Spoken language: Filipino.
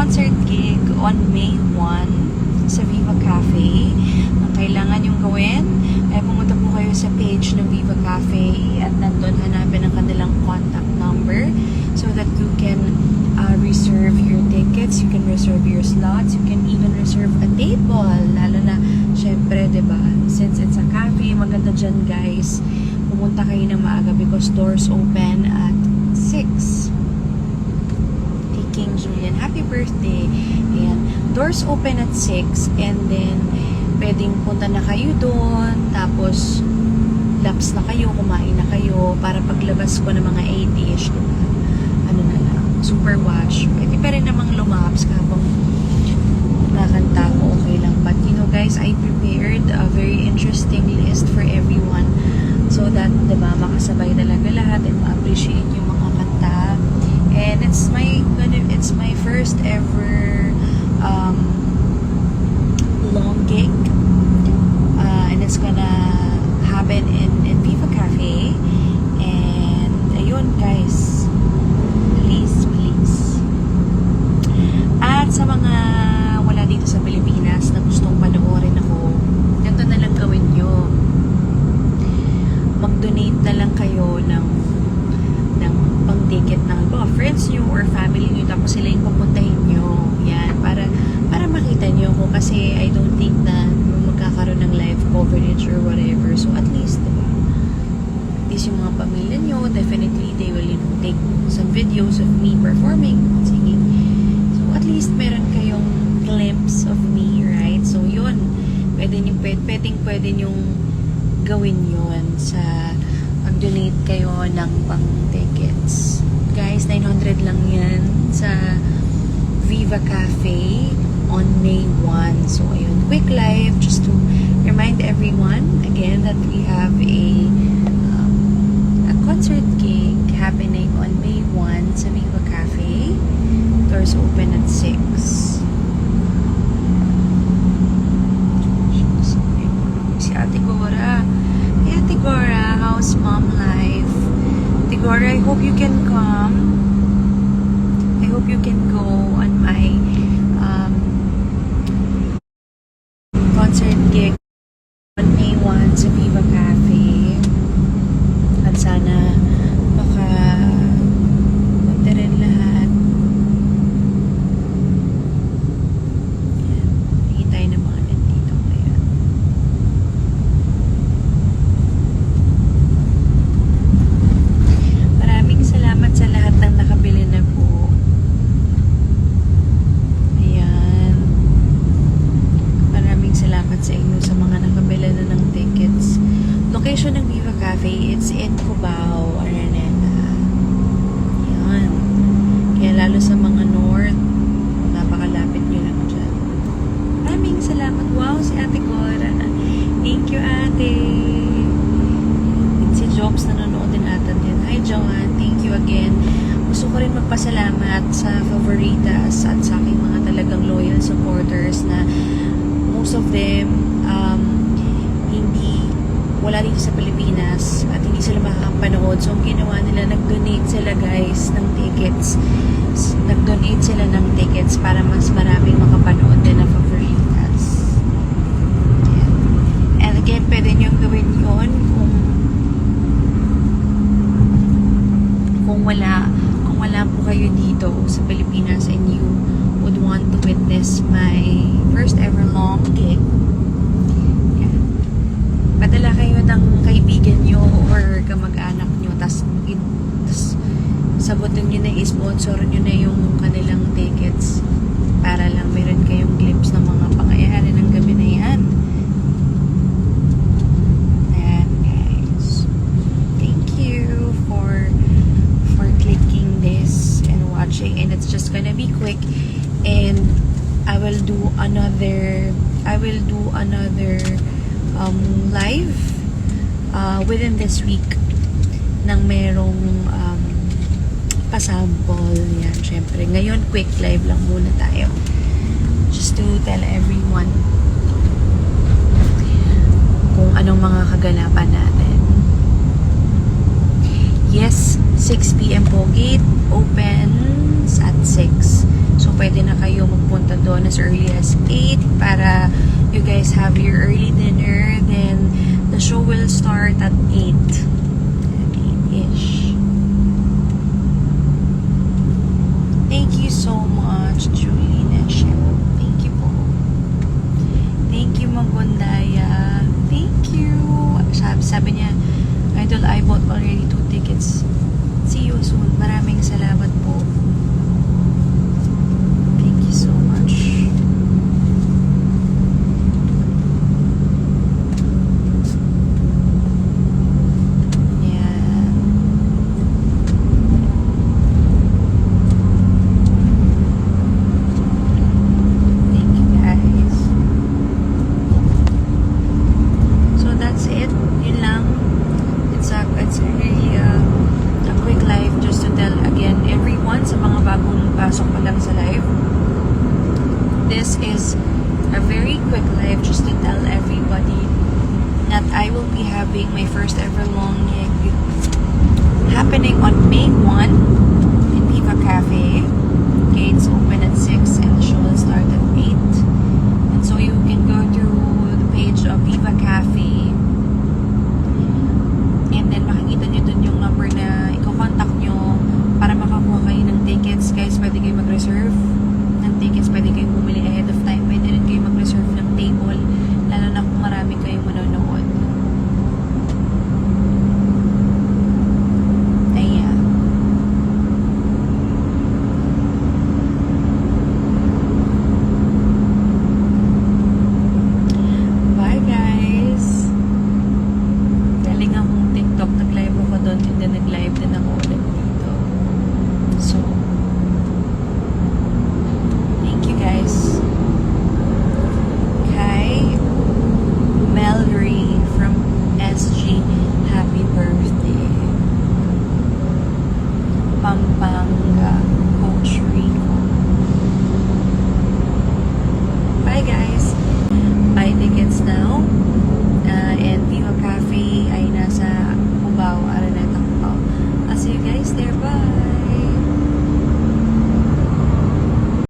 concert gig on May 1 sa Viva Cafe. Ang kailangan yung gawin ay pumunta po kayo sa page ng Viva Cafe at nandun hanapin ang kanilang contact number so that you can reserve your tickets, you can reserve your slots, you can even reserve a table. Lalo na, syempre, diba, since it's a cafe, maganda dyan guys, pumunta kayo na maaga because doors open at 6. Hey King Julian, happy birthday. Ayan, doors open at 6 and then pwedeng punta na kayo doon, tapos laps na kayo, kumain na kayo para paglabas ko ng mga 8ish, diba? Ano na lang, super wash. Pwede pa rin namang lumaps habang nakanta ko, okay lang. But you know guys, I prepared a very interesting list for everyone so that, diba, makasabay talaga lahat and ma-appreciate yung mga kanta. And it's my first ever long gig. And it's gonna happen in Viva Cafe. And ayun guys, please. At sa mga wala dito sa Pilipinas na gustong panoorin ako, ganito na lang gawin nyo. Mag-donate na lang kayo ng pang-ticket na friends nyo or family nyo, tapos sila yung pupuntahin nyo. Yan, para makita nyo ko kasi I don't think na magkakaroon ng live coverage or whatever. So at least, diba? At least yung mga pamilya nyo, definitely they will, take some videos of me performing, singing. So at least meron kayong glimpse of me, right? So yun, pwede nyong gawin yun sa mag-donate kayo ng pang-tickets. Guys, 900 lang yan sa Viva Cafe on May 1. So, ayun, quick live just to remind everyone again that we have a concert gig happening on May 1 sa Viva Cafe. Doors open at 6. Si Ate Gora. Hey, Ate Gora, how's mom life? Ate Gora, I hope you can come. I hope you can go on my concert gig on May 1 sa Viva Cafe. At sana punta rin lahat. Hindi tayo ng mga nandito ngayon. Maraming salamat sa lahat ng nakabili na po. Ayan. Maraming salamat sa inyo sa mga nakabili na ng tickets. Location ng Viva Cafe, it's in Cubao, Araneta. Ayan. Kaya lalo sa mga north, napakalapit nyo lang dyan. Maraming salamat. Wow, si Ate Cora. Thank you, Ate. Si Jobs nanonood din ata din. Hi, Joanne. Thank you again. Gusto ko rin magpasalamat sa favoritas at sa aking mga talagang loyal supporters na most of them wala dito sa Pilipinas at hindi sila makakapanood. So, ang ginawa nila, nag-donate sila guys ng tickets. Nag-donate sila ng tickets para mas maraming makapanood din na favoritas. Ayan. And again, pwede nyo gawin yun kung wala po kayo dito sa Pilipinas and you would want to witness my first ever long gig. Padala kayo ng kaibigan nyo or kamag-anak nyo, tas sagutin nyo na, i-sponsor nyo na yung kanilang tickets para lang meron kayong glimpse ng mga pangyayari ng gabi na yan. Ayan guys, thank you for clicking this and watching, and it's just gonna be quick, and I will do another live within this week nang merong pasample. Yan, syempre. Ngayon, quick live lang muna tayo. Just to tell everyone kung anong mga kaganapan natin. Yes, 6 p.m. po. Gate opens at 6. So, pwede na kayo magpunta doon as early as 8 para you guys have your early dinner. Then, the show will start at 8. 8-ish. Thank you so much, Julie and Cheryl. Thank you po. Thank you, Magundaya. Thank you. Sabi niya, Idol, I bought already 2 tickets. See you soon. Maraming salamat po. Thank you so much. Yeah. Thank you, guys. So that's it. Yun lang. It's really a quick live just to tell again everyone sa mga bagong pasok pa lang sa live. This is a very quick live just to tell everybody that I will be having my first ever long gig happening on May 1 in Viva Cafe. Gates open at 6 and the show will start at 8.